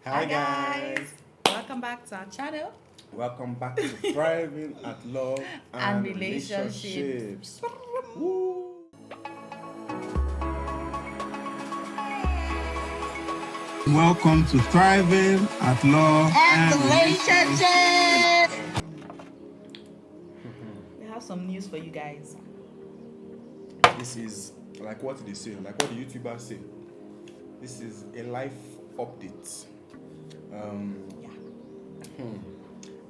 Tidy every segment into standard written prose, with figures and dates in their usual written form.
Hi guys, Welcome back to our channel welcome back to Thriving at Love and and Relationships. Relationships. Woo. Welcome to Thriving at Love and Relationships. We have some news for you guys. This is like what they say, like what the YouTubers say. This is a life update. Yeah.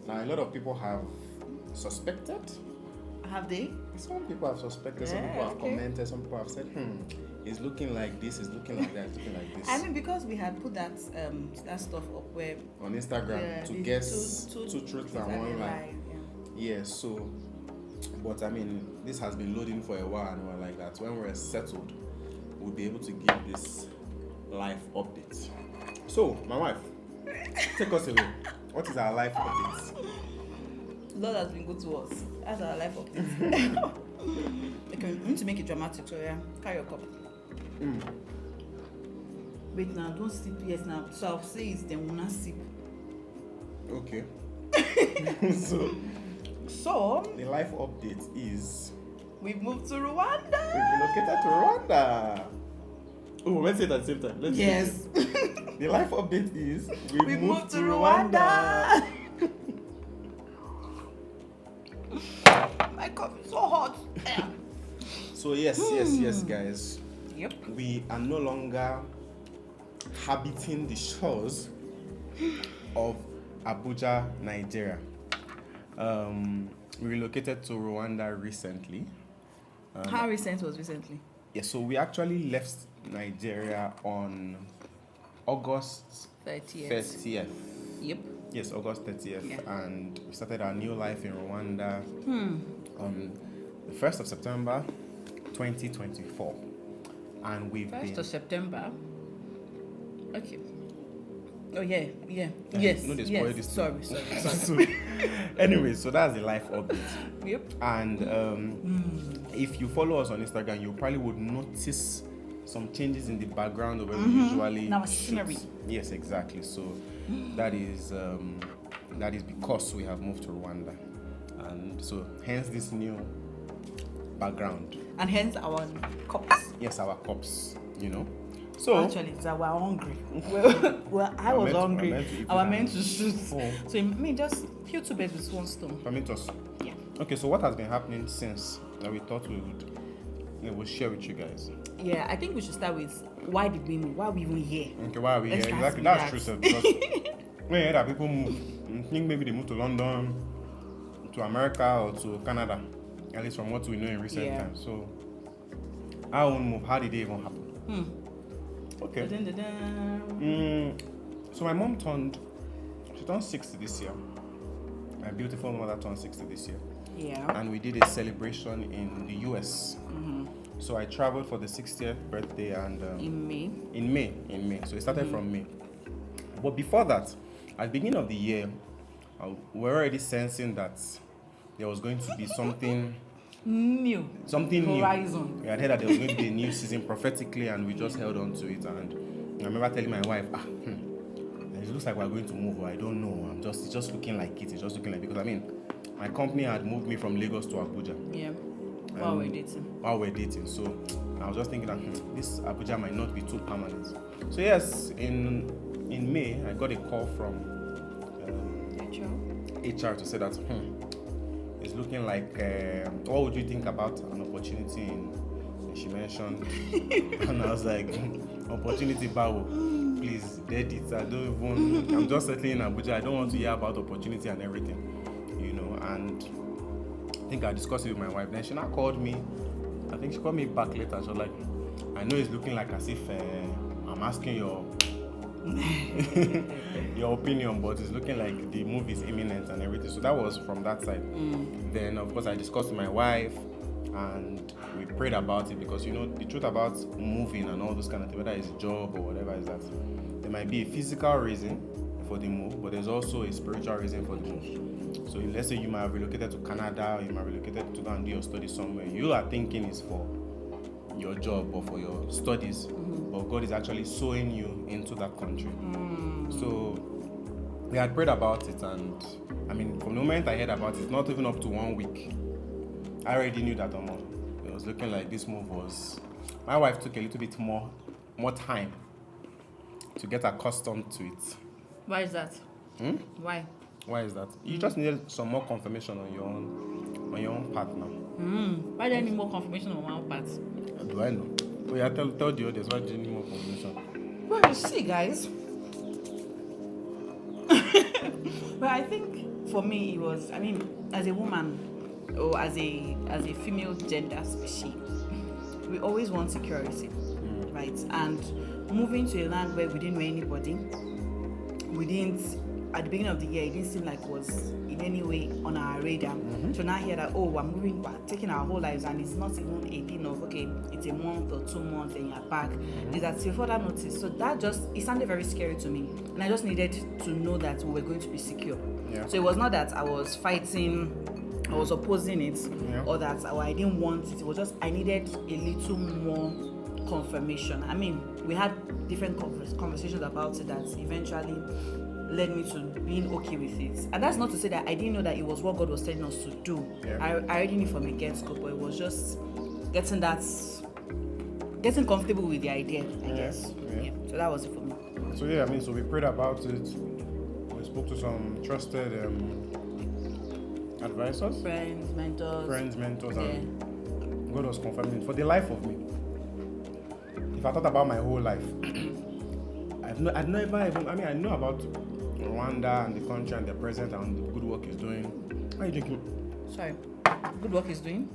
Now a lot of people have suspected. Have they? Some people have suspected, some people have commented, some people have said, it's looking like this, it's looking like that, it's looking like this. I mean, because we had put that stuff up where On Instagram to guess two truths and one lie. Yeah, so, but I mean, this has been loading for a while and we're like that. When we're settled, we'll be able to give this life update. So, my wife, take us away. What is our life update? Lord has been good to us. That's our life update. Okay, we need to make it dramatic, so yeah, carry your cup. Wait now, don't sip. Yes, now. So I'll say it's then we'll not sip. Okay. So, the life update is We've moved to Rwanda. we've relocated to Rwanda. Oh, let's say it at the same time. Let's Yes. The life update is We've moved to Rwanda. My cup is so hot. So yes, guys. Yep. We are no longer habiting the shores of Abuja, Nigeria. We relocated to Rwanda recently. How recent was recently? Yeah, so we actually left Nigeria on August 30th. Yep. Yes, August 30th. Yeah. And we started our new life in Rwanda on the 1st of September 2024. And we've 1st been... of September. Okay. Oh yeah. Yes. No, they spoiled this Sorry. so, anyway, so that's the life update. Yep. And if you follow us on Instagram, you probably would notice some changes in the background of where we usually Now shoot. scenery. Yes, exactly. So that is because we have moved to Rwanda, and so hence this new background. And hence our cups. Yes, our cups. So Actually, it's that we're hungry. Well, I was hungry. I was meant to shoot. Oh. So I mean, just kill two birds with one stone. permit us. Yeah. Okay, so what has been happening since that we thought we would share with you guys? Yeah, I think we should start with why are we even here? Okay, why are we Let's here? start Exactly, with that's that. true, sir. Because when you hear that people move, you think maybe they move to London, to America, or to Canada, at least from what we know in recent times. So, our own move, how did it even happen? Okay. So my mom turned 60 this year. My beautiful mother turned 60 this year. Yeah. And we did a celebration in the US. So I traveled for the 60th birthday and In May. in May. So it started from May. But before that, at the beginning of the year, we're already sensing that there was going to be something New. Horizon. We had heard that there was going to be a new season prophetically, and we just held on to it. And I remember telling my wife, it looks like we're going to move. Or I don't know. It's just looking like it. It's just looking like, because I mean, my company had moved me from Lagos to Abuja. Yeah. While we're dating. So I was just thinking that this Abuja might not be too permanent. So yes, in May, I got a call from HR to say that it's looking like, what would you think about an opportunity in, she mentioned, and I was like, opportunity, Bawo, please, dead it. I'm just settling in Abuja. I don't want to hear about opportunity and everything, and I think I discussed it with my wife. Then she now called me. I think she called me back later. She was like, I know it's looking like as if I'm asking your opinion, but it's looking like the move is imminent and everything. So that was from that side. Then of course I discussed with my wife and we prayed about it, because the truth about moving and all those kind of things, whether it's a job or whatever, is that there might be a physical reason for the move, but there's also a spiritual reason for the move. So let's say you might have relocated to Canada, or you might have relocated to go and do your studies somewhere. You are thinking it's for your job or for your studies, but God is actually sowing you into that country. So So we had prayed about it, and I mean, from the moment I heard about it, not even up to 1 week, I already knew that it was looking like this move was. My wife took a little bit more time to get accustomed to it. Why is that? Why? Why is that? You just needed some more confirmation on your own part now. Why do I need more confirmation on my own part? Do I know? Oh yeah, tell the audience why do you need more confirmation? Well, you see, guys. But I think for me it was, I mean, as a woman or as a female gender species, we always want security, right? And moving to a land where we didn't know anybody, at the beginning of the year, it didn't seem like it was in any way on our radar. So now hear that, we're taking our whole lives, and it's not even a thing of, okay, it's a month or 2 months and you're back. Is that till further notice? So that it sounded very scary to me. And I just needed to know that we were going to be secure. Yeah. So it was not that I was fighting, I was opposing it, or that I didn't want it. It was just I needed a little more confirmation. I mean, we had different conversations about it that eventually led me to being okay with it. And that's not to say that I didn't know that it was what God was telling us to do. Yeah. I already knew from a get-go, but it was just getting comfortable with the idea, I guess. Yeah. So that was it for me. So so we prayed about it. We spoke to some trusted advisors, friends, mentors, and God was confirming it. For the life of me, if I thought about my whole life, I know about Rwanda and the country and the president and the good work he's doing. Why are you drinking? Sorry, good work he's doing?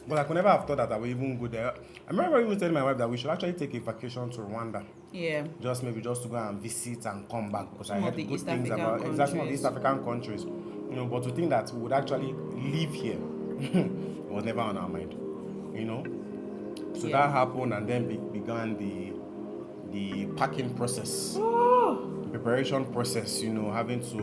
But I could never have thought that I would even go there. I remember even telling my wife that we should actually take a vacation to Rwanda. Yeah. Just to go and visit and come back, because I heard good things about some of the East African countries. But to think that we would actually live here was never on our mind. So that happened, and then began the packing process, preparation process. Having to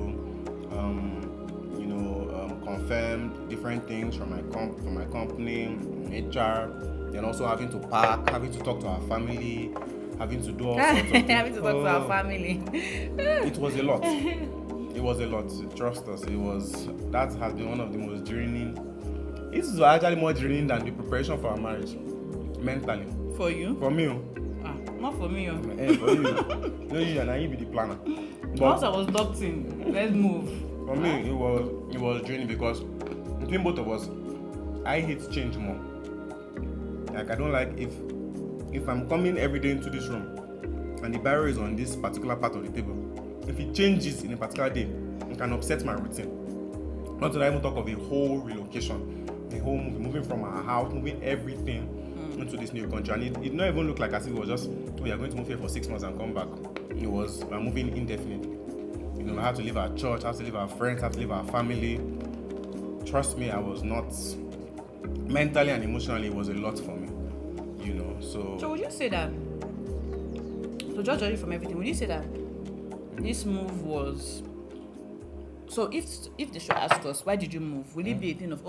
confirm different things from my company, HR, then also having to pack, having to talk to our family, having to do all sorts of things. Having to talk to our family. It was a lot. It was a lot. Trust us. That has been one of the most draining. This is actually more draining than the preparation for our marriage, mentally. For you? For me. Not for me. For you. No, you and I be the planner. Once I was locked in, let's move. For me, it was draining because between both of us, I hate change more. Like, I don't like if I'm coming every day into this room and the barrel is on this particular part of the table. If it changes in a particular day, it can upset my routine. Not to even talk of a whole relocation, a whole moving from our house, moving everything into this new country. And it did not even look like as if it was just, we are going to move here for 6 months and come back. It was, we're moving indefinitely. I have to leave our church, I have to leave our friends, I have to leave our family. Trust me, I was not, mentally and emotionally, it was a lot for me. So would you say that, so judging from everything, would you say that this move was, so if they should ask us, why did you move? Will it be a thing of,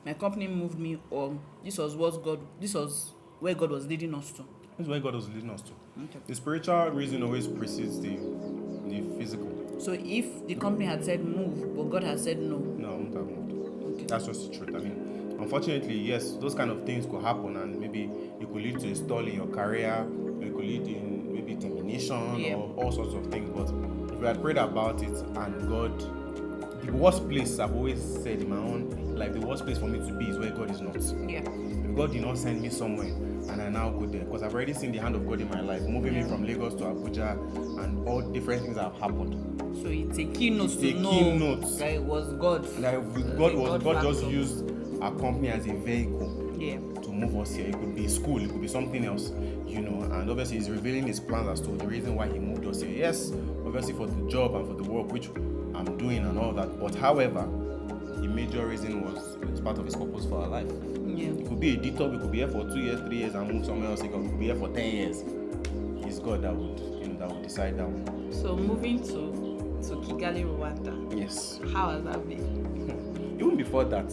my company moved me, or this was where God was leading us to? This is where God was leading us to. Okay. The spiritual reason always precedes the physical. So if the company had said move, but God had said no? No, I wouldn't have moved. Okay. That's just the truth. I mean, unfortunately, yes, those kind of things could happen, and maybe it could lead to a stall in your career, it could lead in maybe termination or all sorts of things. But if we had prayed about it and God, the worst place, I've always said in my own life, the worst place for me to be is where God is not. Yeah. If God did not send me somewhere and I now go there, because I've already seen the hand of God in my life, moving me from Lagos to Abuja, and all different things that have happened. So it's a keynote to know that it was God. God just used our company as a vehicle to move us here. It could be school, it could be something else, and obviously he's revealing his plans as to the reason why he moved us here. Yes, obviously for the job and for the work which I'm doing and all that, but however, the major reason was it's part of his purpose for our life. Yeah. It could be a detour, we could be here for 2 years, 3 years and move somewhere else. It could be here for 10 years. It's God that would decide that one. So moving to Kigali, Rwanda. Yes. How has that been? Even before that,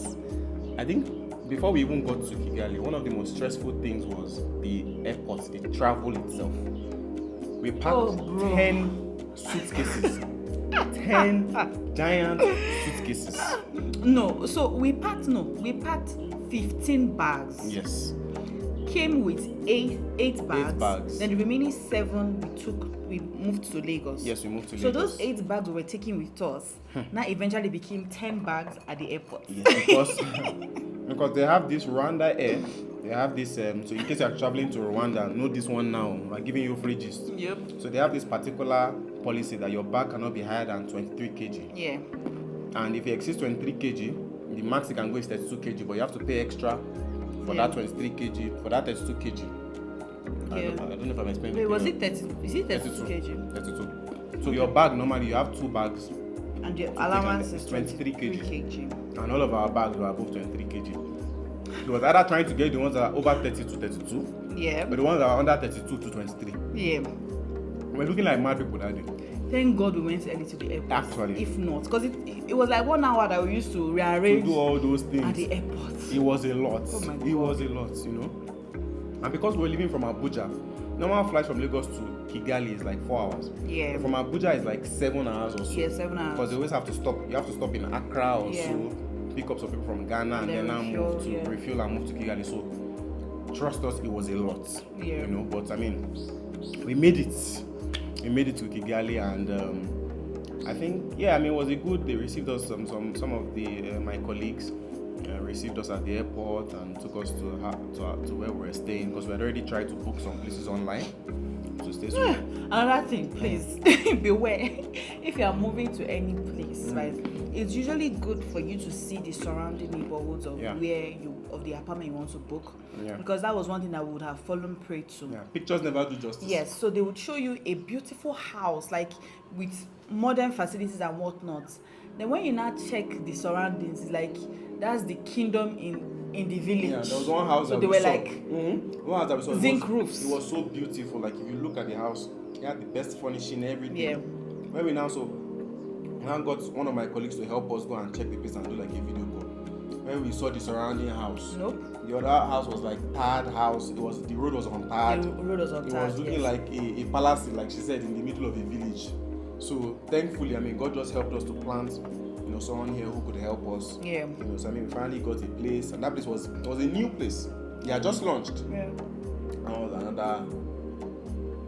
I think before we even got to Kigali, one of the most stressful things was the airport, the travel itself. We packed 10 suitcases. 10 giant suitcases. No, so we packed 15 bags. Yes. Came with eight bags. 8 bags. Then the remaining 7 we moved to Lagos. Yes, we moved to so Lagos. those 8 bags we were taking with us now eventually became 10 bags at the airport. Yes, because they have this Rwanda Air. They have this, so in case you are traveling to Rwanda, know this one now. I'm giving you free gist. Yep. So they have this particular policy that your bag cannot be higher than 23 kg. Yeah. And if it exceeds 23 kg, the max it can go is 32 kg, but you have to pay extra for that 23 kg, for that 32 kg. I don't know if I'm explaining. Wait, was it 30? Is it 32 kg? 32. So your bag, normally you have 2 bags. And the allowance is 23 kg. And all of our bags were above 23 kg. It was either trying to get the ones that are over 30 to 32, yeah, but the ones that are under 32 to 23. Yeah. We're looking like mad people that day. Thank God we went early to the airport. Actually. If not, because it was like 1 hour that we used to rearrange to do all those things at the airport. It was a lot. Oh my God. It was a lot, you know. And because we're living from Abuja, normal flights from Lagos to Kigali is like 4 hours. Yeah. From Abuja is like 7 hours or so. Yeah, 7 hours. Because they always have to stop. You have to stop in Accra or so, pick up some people from Ghana and then now move to refuel and move to Kigali. So trust us, it was a lot. Yeah. You know, but I mean, we made it. We made it to Kigali, and I think, yeah, I mean, it was a good. They received us some of the my colleagues received us at the airport and took us to where we were staying, because we had already tried to book some places online to stay. So another thing, please beware. If you are moving to any place, right, it's usually good for you to see the surrounding neighborhoods of of the apartment you want to book, because that was one thing I would have fallen prey to. Yeah, pictures never do justice. Yes, so they would show you a beautiful house, like with modern facilities and whatnot. Then when you now check the surroundings, it's like that's the kingdom in the village. Yeah, there was one house so that they we were saw. like One house that we saw, zinc roofs. It was so beautiful. Like if you look at the house, it had the best furnishing, everything. Yeah. When we now got one of my colleagues to help us go and check the place and do like a video call. When we saw the surrounding house, the other house was like tarred house. The road was untarred. The road was untarred. It was looking like a palace, like she said, in the middle of a village. So thankfully, I mean, God just helped us to plant, someone here who could help us. Yeah. So I mean, we finally got a place, and that place was a new place. They had just launched. Yeah. And was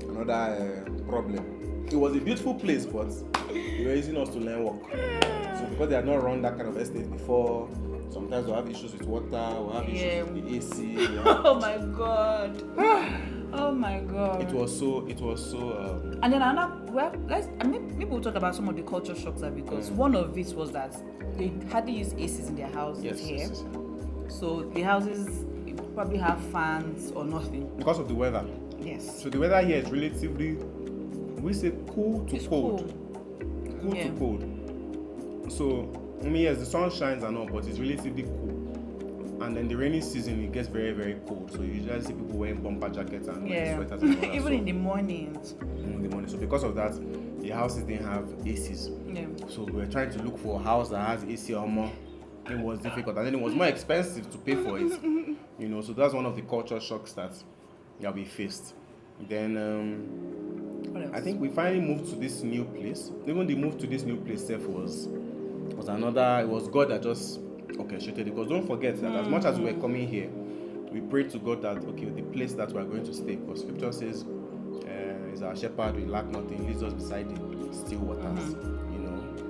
another problem. It was a beautiful place, but they were using us to learn work. So because they had not run that kind of estate before, sometimes we'll have issues with water, we'll have issues with the AC. Oh my God. Oh my God. It was so. And then maybe we'll talk about some of the culture shocks that because one of it was that they hardly use ACs in their houses here. Yes. So the houses probably have fans or nothing. Because of the weather. Yes. So the weather here is relatively, we say cool to cold. Cool to cold. So, I mean, yes, the sun shines and all, but it's relatively cool. And then the rainy season, it gets very, very cold. So you usually see people wearing bumper jackets and wearing sweaters and all that. Even in the mornings. In the morning. So because of that, the houses didn't have ACs. Yeah. So we were trying to look for a house that has AC or more. It was difficult. And then it was more expensive to pay for it. So that's one of the culture shocks that we faced. Then I think we finally moved to this new place. Even the move to this new place was another, it was God that just orchestrated it. Because don't forget that as much as we were coming here, we prayed to God that the place that we are going to stay, because scripture says is our shepherd, we lack nothing, leads us beside the still waters.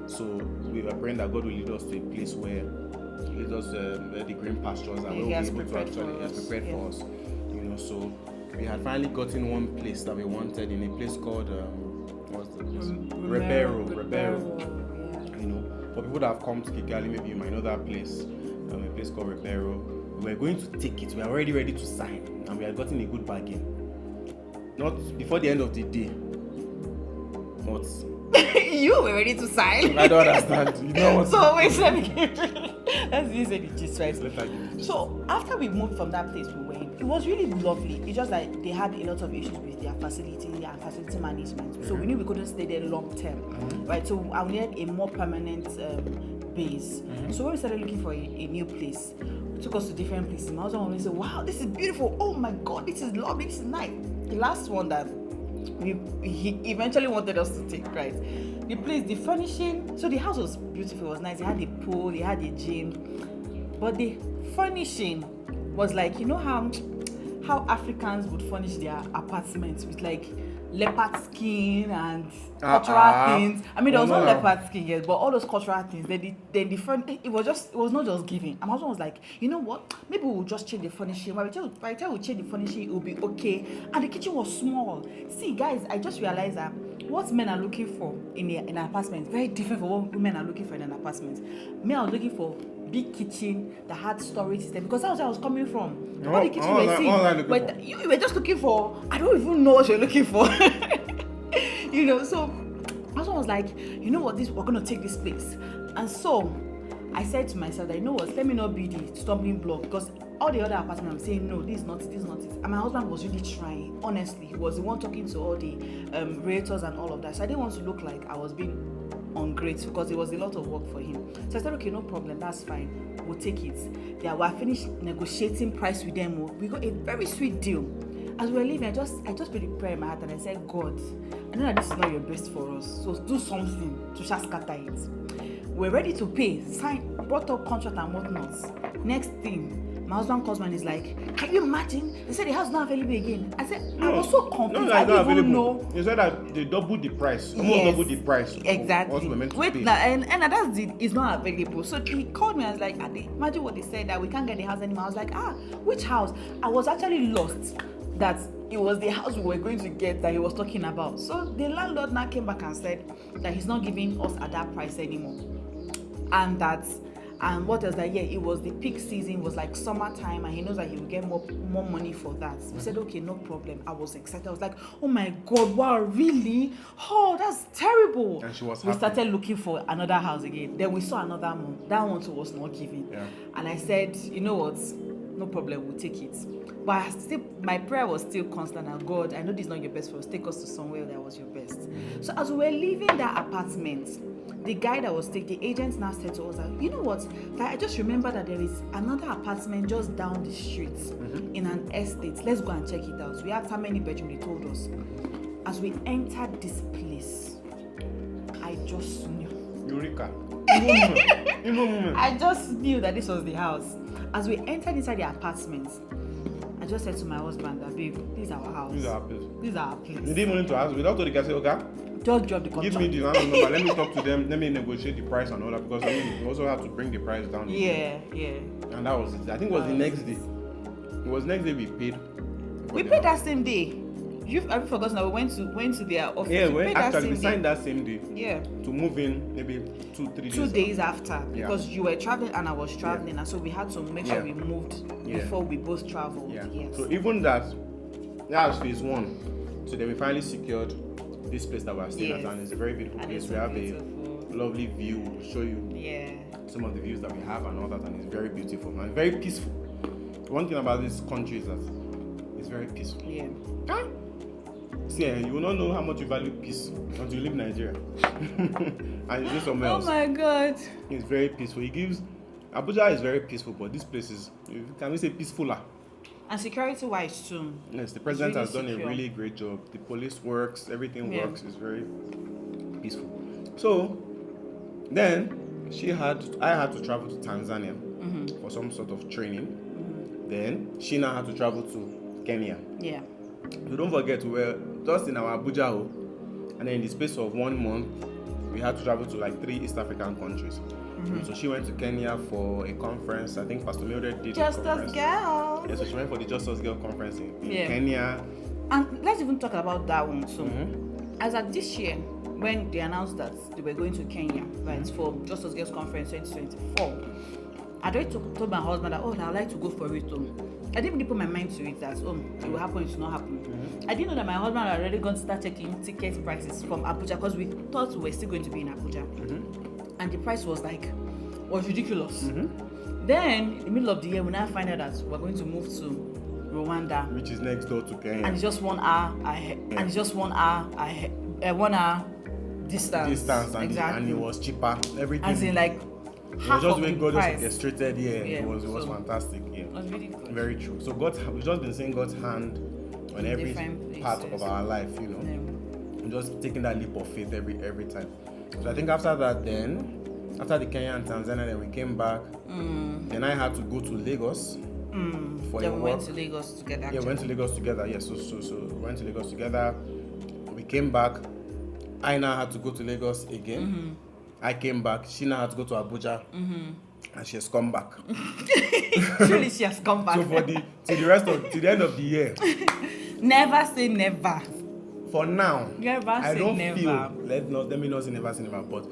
So we were praying that God will lead us to a place where He leads us where the green pastures and where we'll be able to actually prepared for us. So we had finally gotten one place that we wanted in a place called what's the place? Rebero. For people that have come to Kigali, maybe you might know that place. A place called Rebero. We were going to take it. We are already ready to sign, and we had gotten a good bargain. Not before the end of the day. Not. You were ready to sign. I don't understand. So wait, let me get that's the gist, right? So after we moved from that place we were in, it was really lovely. It's just like they had a lot of issues with their facility management. So we knew we couldn't stay there long term, right? So I needed a more permanent base. So when we started looking for a new place, we took us to different places. My husband always said, "Wow, this is beautiful! Oh my God, this is lovely! This is nice." The last one that he eventually wanted us to take, right? The place, the furnishing, so the house was beautiful, it was nice. It had a pool, it had a gym, but the furnishing was like, you know how Africans would furnish their apartments with like leopard skin and cultural things. I mean, there was no leopard skin yet, but all those cultural things. Then the front, it was not just giving. And my husband was like, you know what? Maybe we'll just change the furnishing. By the time we change the furnishing, it will be okay. And the kitchen was small. See, guys, I just realized that what men are looking for in an apartment very different from what women are looking for in an apartment. Men are looking for big kitchen that had storage system, because that's where I was coming from. All the kitchen we're seeing, but you were just looking for, I don't even know what you're looking for. You know, so my husband was like, you know what, we're gonna take this place. And so I said to myself that, you know what, let me not be the stumbling block, because all the other apartments I'm saying no, this is not it. And my husband was really trying. Honestly, he was the one talking to all the realtors and all of that. So I didn't want to look like I was being ungrateful, because it was a lot of work for him. So I said, okay, no problem, that's fine, we'll take it. Yeah, we're finished negotiating price with them. We got a very sweet deal. As we were leaving, I just put a prayer in my heart and I said, God, I know that this is not your best for us, so do something to just scatter it. We're ready to pay, sign, brought up contract and whatnot. Next thing, my husband calls me and is like, can you imagine? They said the house is not available again. I said, I was so confused. I didn't even know. You said that they doubled the price. Almost doubled the price. Exactly. Wait, and that's it's not available. So he called me and was like, imagine what they said, that we can't get the house anymore. I was like, which house? I was actually lost that it was the house we were going to get that he was talking about. So the landlord now came back and said that he's not giving us at that price anymore. And what else? That it was the peak season, was like summertime, and he knows that he will get more money for that. We said, okay, no problem. I was excited. I was like, oh my God, wow, really? Oh, that's terrible. And she was happy. We started looking for another house again. Then we saw another one. That one too was not giving. Yeah. And I said, you know what? No problem, we'll take it. But my prayer was still constant. And God, I know this is not your best for us. Take us to somewhere that was your best. So as we were leaving that apartment, the guy that was taking, the agent now said to us that, you know what, that I just remember that there is another apartment just down the street in an estate. Let's go and check it out. We asked how many bedrooms, they told us. As we entered this place, I just knew. Eureka. I just knew that this was the house. As we entered inside the apartment, I just said to my husband that, babe, this is our house. This is our place. This is our place. You didn't want to ask without the guy say, okay, just drop the contract. give me the number. Let me talk to them. Let me negotiate the price and all that, because we also have to bring the price down. Yeah. And that was it. I think it was the next day. It was next day we paid. We paid that same day. Have you forgotten that we went to their office? Yeah, we signed that same day. Yeah. To move in maybe 2-3 days. 2 days after, because you were traveling and I was traveling, and so we had to make sure we moved before we both traveled. Yeah. Yes. So even that was phase 1. So then we finally secured this place that we're staying at, and it's a very beautiful place. We have a lovely view. We'll show you some of the views that we have and all that, and it's very beautiful and very peaceful. One thing about this country is that it's very peaceful. Yeah. See, you will not know how much you value peace until you leave Nigeria and you go somewhere else. Oh my God. It's very peaceful. Abuja is very peaceful, but this place is, can we say, peacefuler? And security-wise too. Yes, the president really has done secure. a really great job. The police works, everything works. It's very peaceful. So then I had to travel to Tanzania for some sort of training. Then she now had to travel to Kenya. Yeah. So don't forget, we were just in our Abuja, and then in the space of 1 month, we had to travel to like 3 East African countries. So she went to Kenya for a conference. I think Pastor Mildred did Just a conference. Us Girls. Yeah, so she went for the Just Us Girl conference in Kenya. And let's even talk about that one too. As at this year, when they announced that they were going to Kenya, right, for Just Us Girls conference 2024, I already told my husband that, I'd like to go for it too. I didn't really put my mind to it that, it will happen, it will not happen. I didn't know that my husband had already going to start checking ticket prices from Abuja, because we thought we were still going to be in Abuja. And the price was ridiculous. Then, in the middle of the year, we now find out that we're going to move to Rwanda, which is next door to Kenya. And it's just 1 hour ahead. And it's just 1 hour ahead. 1 hour distance. And it was cheaper. Everything. As in it half was just of when the God price. just orchestrated. It was fantastic. It was really good. Very true. So we've just been seeing God's hand on every part of our life, just taking that leap of faith every time. So I think after that, then after the Kenya and Tanzania, then we came back. Then I had to go to Lagos for Then a we work. went to Lagos together. Yeah, we went to Lagos together. Yes, so we went to Lagos together. We came back. I now had to go to Lagos again. I came back. She now had to go to Abuja, and she has come back. Truly, she has come back. So for to the end of the year. Never say never. For now, Never I say don't never. feel. Let me not say never. But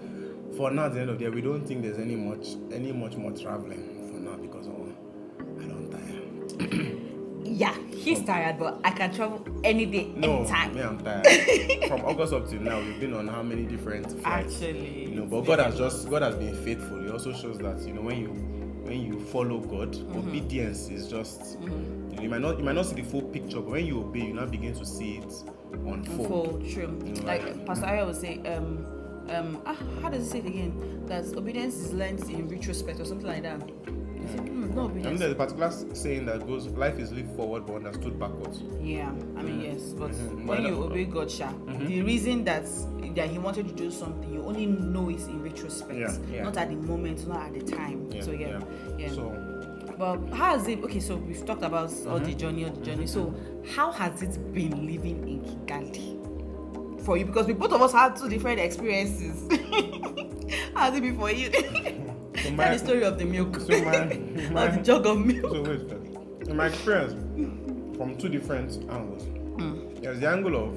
for now, at the end of the year, we don't think there's any much more traveling for now because I don't tire. Yeah, he's tired, but I can travel any day, anytime. No, I'm tired. From August up to now, we've been on how many different flights? Actually, But God has been faithful. It also shows that when you follow God, obedience is just. You might not see the full picture, but when you obey, you now begin to see it unfold. True. Like Pastor Aya would say, how does it say it again? That obedience is learned in retrospect or something like that. No obedience. I mean, there's a particular saying that goes, life is lived forward but understood backwards. Yeah, I mean, yes, but when you obey God, the reason that he wanted to do something, you only know it in retrospect, not at the moment, not at the time. So, but how has it? Okay, so we've talked about all the journey. So, how has it been living in Kigali for you? Because we both of us had two different experiences. How has it been for you? Tell the story of the milk. Of the jug of milk. So wait first. In my experience, from two different angles. There's the angle of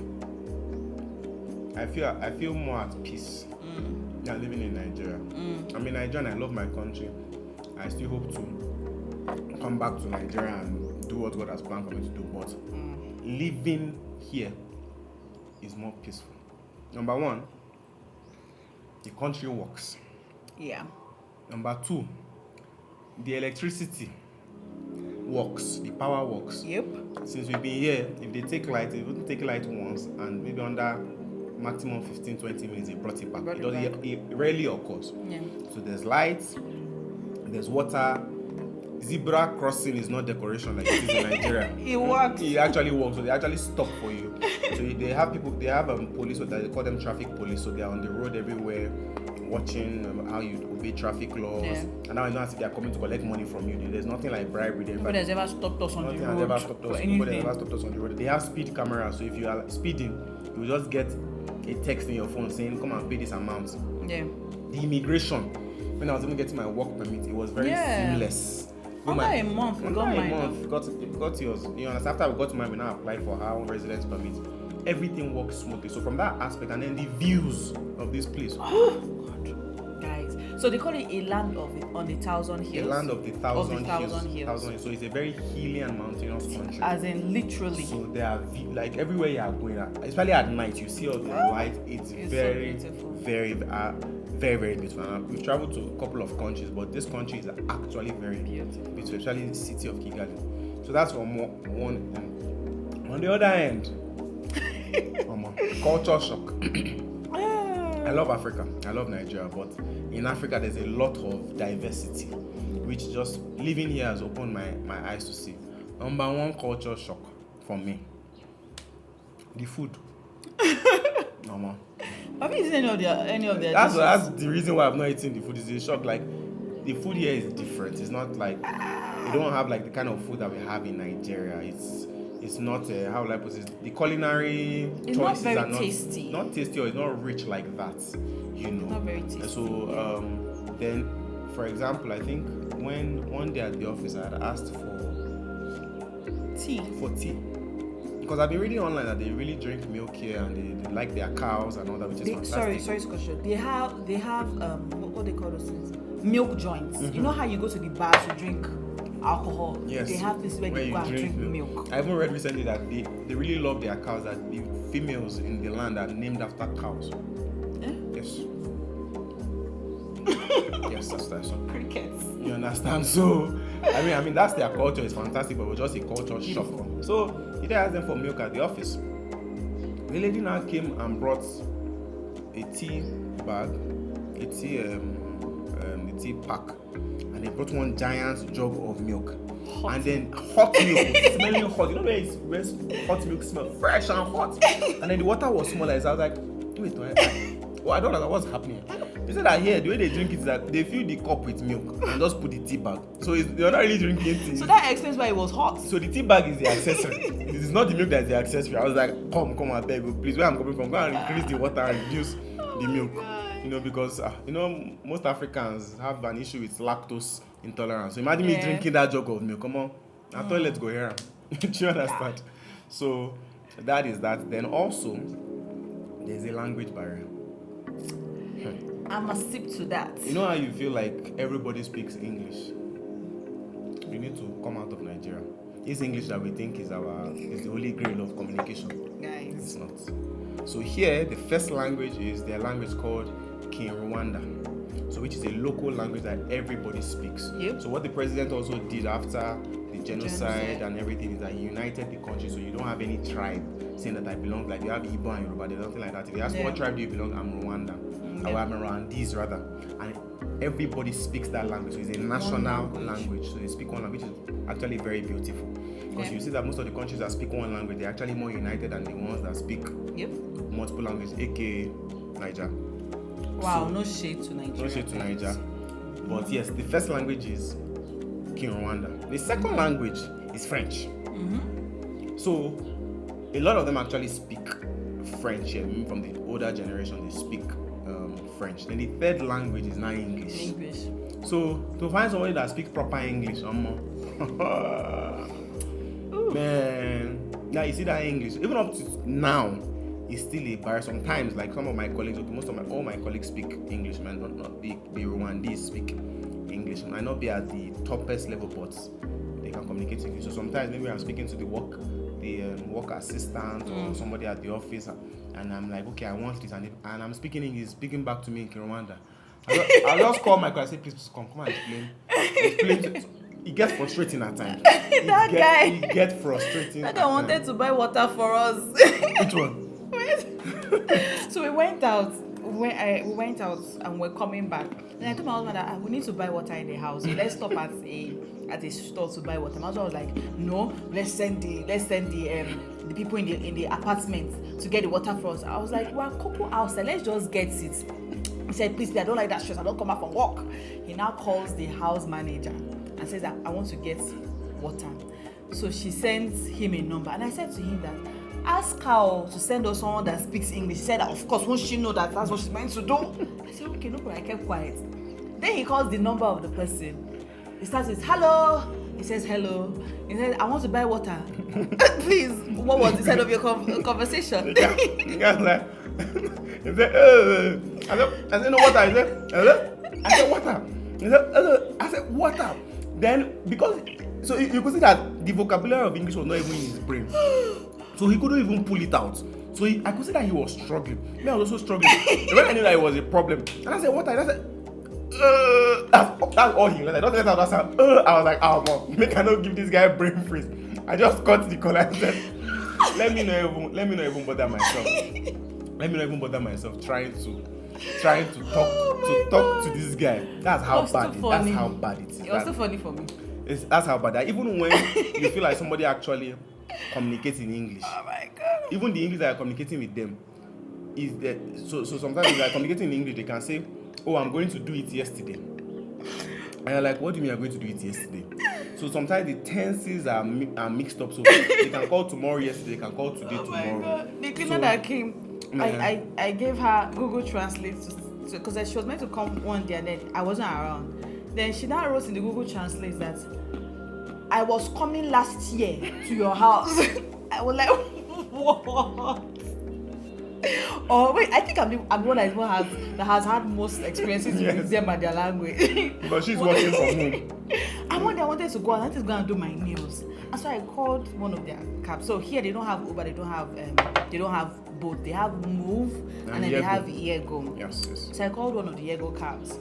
I feel more at peace than living in Nigeria. I'm in Nigeria and I love my country. I still hope to come back to Nigeria and do what God has planned for me to do. But living here is more peaceful. Number one, the country works. Yeah. Number two, the electricity works, the power works. Yep. Since we've been here, if they take light, they wouldn't take light once, and maybe under maximum 15-20 minutes, they brought it back. It rarely occurs. Yeah. So there's lights, there's water. Zebra crossing is not decoration like it is in Nigeria. It works. It actually works. So they actually stop for you. So they have police, so they call them traffic police. So they are on the road everywhere, watching how you obey traffic laws. Yeah. And now you don't see they are coming to collect money from you. There's nothing like bribery there. Nobody has ever stopped us on the road. Nobody has ever stopped us on the road. They have speed cameras, so if you are speeding, you will just get a text in your phone saying, "Come and pay this amount." Yeah. The immigration, when I was even getting my work permit, it was very seamless. Under a month, we got mine. Got yours. You understand? After we got mine, we now applied for our own residence permit. Everything works smoothly. So from that aspect, and then the views of this place. Oh God, guys! So they call it a land on the thousand hills. A land of the thousand hills. So it's a very hilly and mountainous country. As in literally. So there are like everywhere you are going, especially at night, you see all the light. It's very, so beautiful. Very, very beautiful. We've traveled to a couple of countries, but this country is actually very beautiful, especially the city of Kigali. So that's from one end. On the other end, culture shock. I love Africa. I love Nigeria, but in Africa there's a lot of diversity, which just living here has opened my eyes to see. Number one culture shock for me: the food. Normal. Have you seen any of their That's the reason why I've not eaten the food. It's a shock. Like the food here is different. It's not like we don't have like the kind of food that we have in Nigeria. It's not how will I put it? The culinary choices are not tasty. Not tasty, or it's not rich like that. You know. Not very tasty. So then, for example, I think when one day at the office I had asked for tea. Because I've been reading online that they really drink milk here and they like their cows and all that, which is fantastic. Sorry, Scotch. They have what they call those things? Milk joints. You know how you go to the bar to drink alcohol? Yes. They have this where they go and drink milk. I even read recently that they really love their cows, that the females in the land are named after cows. Yes. Yes, that's so. Crickets. You understand? So, I mean that's their culture. It's fantastic, but it was just a culture shock. So, he asked them for milk at the office. The lady now came and brought a tea bag, a tea pack, and they brought one giant jug of milk. and then hot milk, smelling hot. You know where hot milk smell fresh and hot, and then the water was smaller. So I was like, wait, I don't know what's happening. They said that here the way they drink it is that they fill the cup with milk and just put the tea bag. So they're not really drinking tea. So that explains why it was hot. So the tea bag is the accessory. It is not the milk that's the accessory. I was like, come, I beg you, please. Where I'm coming from, go and increase the water and reduce the milk. You know, because most Africans have an issue with lactose intolerance. So imagine me drinking that jug of milk. Come on, our toilet go here. Do you understand? So that is that. Then also there's a language barrier. I must sip to that. You know how you feel like everybody speaks English? You need to come out of Nigeria. This English that we think is the holy grail of communication. Guys. It's not. So here, the first language is their language called Rwanda. So which is a local language that everybody speaks. Yep. So what the president also did after the genocide and everything is that he united the country, so you don't have any tribe saying that I belong, like you have Igbo and Yoruba, there's nothing like that. If you ask what tribe do you belong, I'm Rwanda. Or I'm Rwandese rather. And everybody speaks that language. So it's a national language. So they speak one language, which is actually very beautiful. Because you see that most of the countries that speak one language, they're actually more united than the ones that speak multiple languages, aka Niger. Wow, so, no shade to Nigeria. No shade to Niger. But yes, the first language is Rwanda. The second language is French. So a lot of them actually speak French here. From the older generation, they speak French. Then the third language is now English. So to find somebody that speaks proper English, man, now you see that English, even up to now, is still a barrier. Sometimes, like some of my colleagues, all my colleagues speak English, man. Not the Rwandese speak English. Might not be at the toppest level, but they can communicate English. So sometimes maybe I'm speaking to the work assistant or somebody at the office, and I'm like, okay, I want this, and I'm speaking English, speaking back to me in Rwanda. I'll just call my colleague and say, please come and explain. It gets frustrating at times. It gets frustrating. That guy wanted to buy water for us. Which one? So we went out. We went out and we're coming back. And I told my husband that we need to buy water in the house. So let's stop at a store to buy water. My husband was like, no, let's send the people in the apartment to get the water for us. I was like, we're a couple outside. Let's just get it. He said, please, I don't like that stress. I don't come back from work. He now calls the house manager and says that I want to get water. So she sends him a number. And I said to him that, ask her to send us someone that speaks English. She said that, of course, won't she know that that's what she's meant to do? I said, okay, no problem. I kept quiet. Then he calls the number of the person. He starts with, hello. He says, hello. He says, I want to buy water. Please, what was the side of your conversation? The guy's like, he said, I said, no water. He said, hello? I said, water. He said, hello. I said, water. Then, because, so you could see that the vocabulary of English was not even in his brain. So he couldn't even pull it out. So I could see that he was struggling. Me, I was also struggling. When I knew that it was a problem, and I said, water. And I said, that's all he let. I don't let out that sound. I was like, oh, mom, make I not give this guy a brain freeze. I just cut the collar and said, let me not even bother myself. Let me not even bother myself trying to talk to this guy. That's how bad it is. It was so funny for me. That's how bad that even when you feel like somebody actually communicates in English. Oh my god. Even the English that you're communicating with them is that so sometimes when you're communicating in English, they can say, oh, I'm going to do it yesterday. And you're like, what do you mean you're going to do it yesterday? So sometimes the tenses are mixed up. So they can call tomorrow yesterday, they can call today tomorrow. God. The cleaner that came, I gave her Google Translate because she was meant to come one day and then I wasn't around. Then she now wrote in the Google Translate that I was coming last year to your house. I was like, what? Oh wait, I think I'm the one that has had most experiences with them and their language. But she's working from home. And one day I wanted to go and I wanted to go and do my nails. And so I called one of their cabs. So here they don't have Uber, they don't have both. They have Move and then they have Yego. Yes. So I called one of the Yego cabs,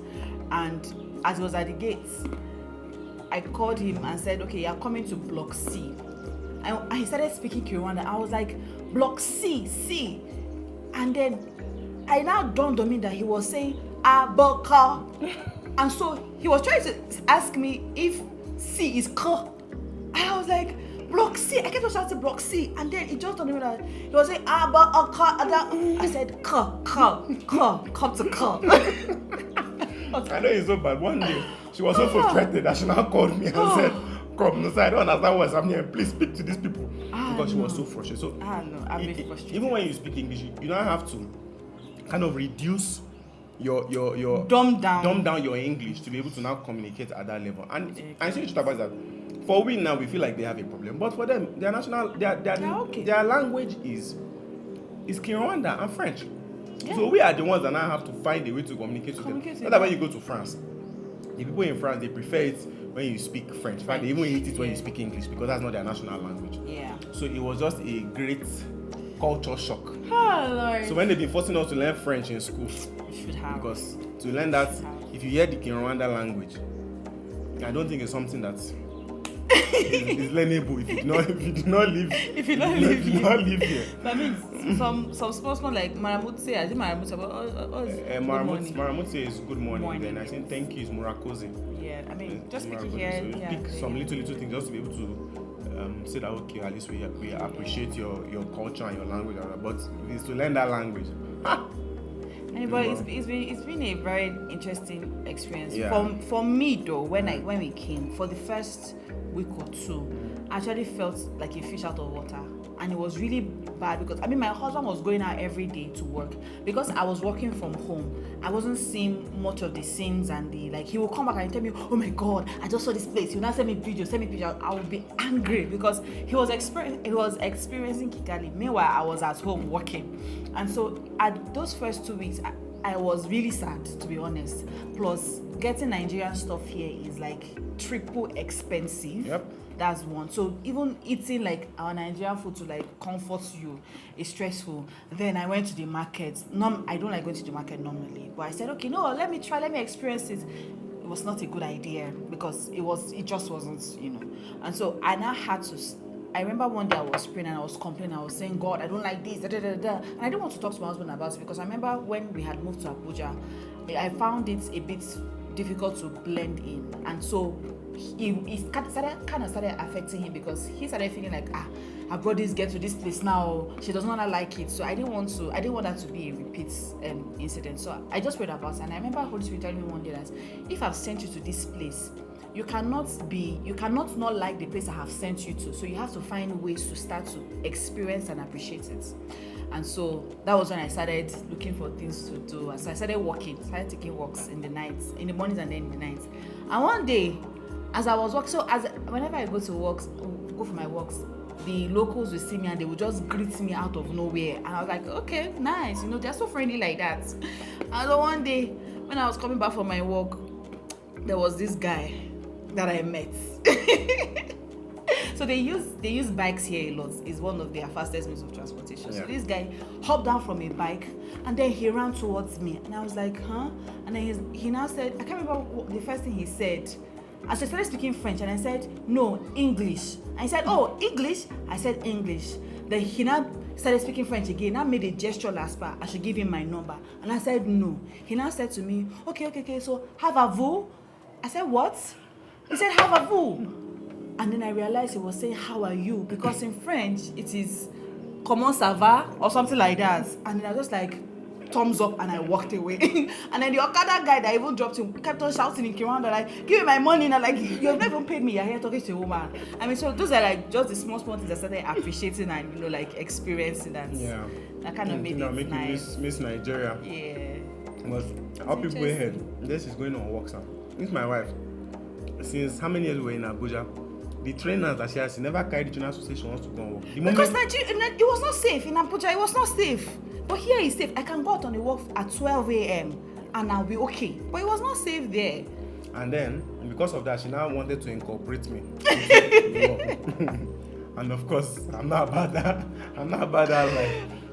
and as he was at the gate, I called him and said, okay, you're coming to Block C. And he started speaking Kinyarwanda. I was like, Block C. And then I now dawned on me that he was saying, Aboka. And so he was trying to ask me if C is K. And I was like, Block C. I kept on shouting Block C. And then it just told me that he was saying, I said, come to come. I know it's so bad. One day, she was so frustrated that she now called me and said, come, no, sir, I don't understand what's happening. Please speak to these people. Because she was so frustrated. So, no, I'm really frustrated. even when you speak English, you don't have to kind of reduce your dumb down your English to be able to now communicate at that level. And I think you should talk about that. For we now, we feel like they have a problem, but for them, their language is Kinyarwanda and French. Yeah. So we are the ones that now have to find a way to communicate with them. Not that when you go to France, the people in France, they prefer it when you speak French. In fact, they even hate it when you speak English because that's not their national language. Yeah. So it was just a great culture shock. Oh, Lord. So when they've been forcing us to learn French in school, should have. Because to learn that, if you hear the Kinyarwanda language, I don't think it's something that is learnable if you do not live here. That means some sportsmen like Maramutse, I think Maramutse is good morning. Then I think thank you is Murakoze. Yeah, I mean just speaking here. So pick some little things just to be able to say that okay, at least we appreciate your culture and your language, but it's to learn that language. But it's been a very interesting experience. Yeah. For me though, when we came for the first week or two, I actually felt like a fish out of water, and it was really bad because my husband was going out every day to work because I was working from home. I wasn't seeing much of the scenes and he will come back and tell me, oh my God, I just saw this place. He will not send me picture. I would be angry because he was experiencing Kigali. Meanwhile, I was at home working, and so at those first 2 weeks, I was really sad, to be honest. Plus, getting Nigerian stuff here is like triple expensive. Yep. That's one. So even eating like our Nigerian food to like comfort you is stressful. Then I went to the market. I don't like going to the market normally, but I said, okay, no, let me experience it. It was not a good idea because it just wasn't, And so I now had to. I remember one day I was praying and I was complaining. I was saying, God, I don't like this, And I didn't want to talk to my husband about it because I remember when we had moved to Abuja, I found it a bit difficult to blend in. And so it started affecting him because he started feeling like, I brought this girl to this place now. She does not like it. So I didn't want that to be a repeat incident. So I just prayed about it. And I remember Holy Spirit telling me one day that if I've sent you to this place, you cannot not like the place I have sent you to. So you have to find ways to start to experience and appreciate it. And so that was when I started looking for things to do. And so I started taking walks in the nights, in the mornings and then in the nights. And one day, as I was walking, whenever I go for my walks, the locals will see me and they will just greet me out of nowhere. And I was like, okay, nice, they're so friendly like that. And so one day, when I was coming back from my walk, there was this guy that I met. So they use bikes here a lot. It's one of their fastest means of transportation. Yeah. So this guy hopped down from a bike and then he ran towards me. And I was like, huh? And then he now said, I can't remember what the first thing he said. As I started speaking French and I said, no, English. And he said, oh, English? I said English. Then he now started speaking French again. I made a gesture last part. I should give him my number. And I said, no. He now said to me, okay, so have a vous? I said, what? He said, have a vous. And then I realized he was saying, how are you? Because in French, it is comment ça va? Or something like that. And then I was like, thumbs up, and I walked away. And then the Okada guy that even dropped him kept on shouting in Kinyarwanda, like, give me my money. And I'm like, you have never paid me. You're here talking to a woman. I mean, so those are like just the small things I started appreciating and, like experiencing that. Yeah. That kind of made it nice. Miss Nigeria. Yeah. But how people ahead, this is going on walks now. This is my wife. Since how many years we were in Abuja, the trainers that she has, she never carried the trainers to say she wants to go and walk. Because it was not safe in Abuja. It was not safe. But here it's safe. I can go out on a walk at 12 a.m. and I'll be okay. But it was not safe there. And then, because of that, she now wanted to incorporate me. And of course, I'm not about that. Like,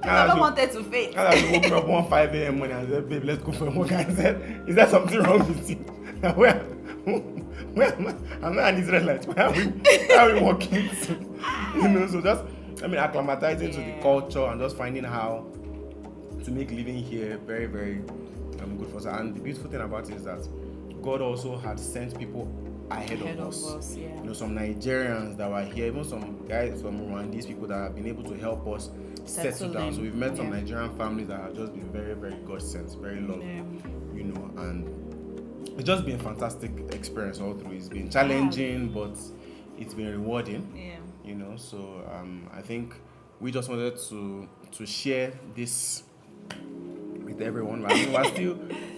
I never wanted to faint. I woke up 1 5 a.m. when I said, babe, let's go for a walk. And I said, is there something wrong with you? Where am I? I'm not an Israelite. Where are we walking to? So just, acclimatizing to the culture and just finding how to make living here very, very good for us. And the beautiful thing about it is that God also had sent people ahead of us. Yeah. You know, some Nigerians that were here, even some guys from Rwanda, these people that have been able to help us settle down. So we've met some Nigerian families that have just been very, very God sent, very loving, you know, and it's just been a fantastic experience all through. It's been challenging, but it's been rewarding. Yeah. You know, so I think we just wanted to share this with everyone. I mean,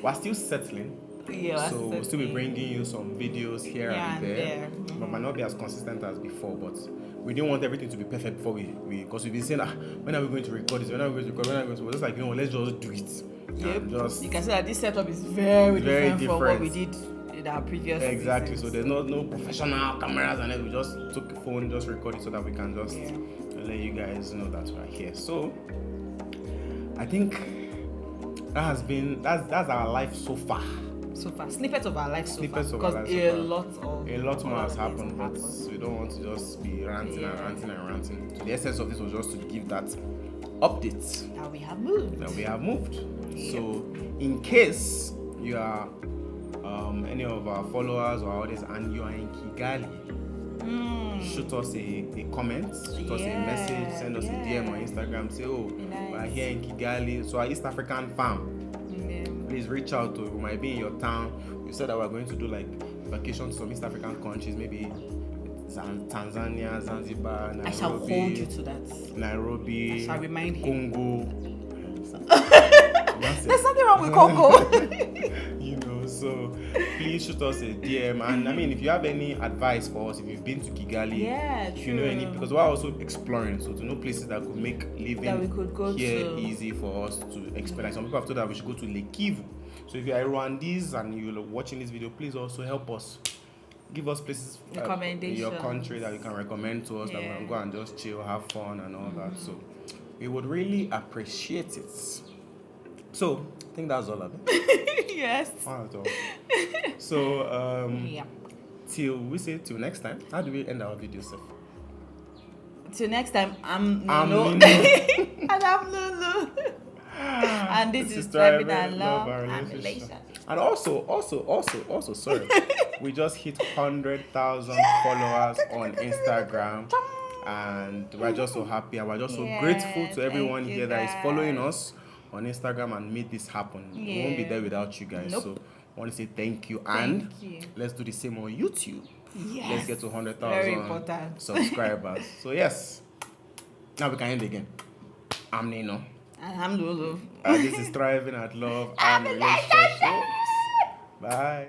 we're still settling. Yeah, so we'll still be bringing you some videos here and there. Mm-hmm. But might not be as consistent as before. But we didn't want everything to be perfect before we because we've been saying, when are we going to record this? When are we going to record? When are we going to? We're just like, let's just do it. Yep. Just you can see that this setup is very different from what we did in our previous Exactly. seasons. So there's no professional cameras and everything. We just took a phone, just record it so that we can just let you guys know that we're here. So I think that's our life so far. So far, snippets of our life so far. Because a lot more has happened, but we don't want to just be ranting and ranting. So the essence of this was just to give that update. That we have moved. Yep. So in case you are any of our followers or others and you are in Kigali, shoot us a comment, shoot us a message, send us a DM on Instagram, say, we're here in Kigali, so our East African fam. Please reach out to. We might be in your town. We said that we're going to do like vacation to some East African countries, maybe Tanzania, Zanzibar, Nairobi. I shall hold you to that. Nairobi. I shall remind him. Congo. There's nothing wrong with Congo. You know, so please shoot us a DM. And I mean, if you have any advice for us, if you've been to Kigali, if you know any, because we're also exploring, so to know places that could make living that we could go here to. easy for us to explore. Like some people have told that we should go to Lake Kivu. So if you are Rwandese and you're watching this video, please also help us. Give us places in your country that you can recommend to us that we can go and just chill, have fun and all that. So we would really appreciate it. So I think that's all of it. Yes. So till next time. How do we end our video, sir? Till next time, I'm Nino. And I'm Lulu. And this is Thriving and Love and Relationship. And also, sorry, we just hit 100,000 followers on Instagram, and we're just so happy and we're just so grateful to everyone here that is following us on Instagram and made this happen. We won't be there without you guys. So I want to say thank you, and let's do the same on YouTube. Yes. Let's get to 100,000 subscribers. So yes, now we can end again. I'm Nino. And I'm Lulu. And this is Thriving at Love and Relationships. Bye.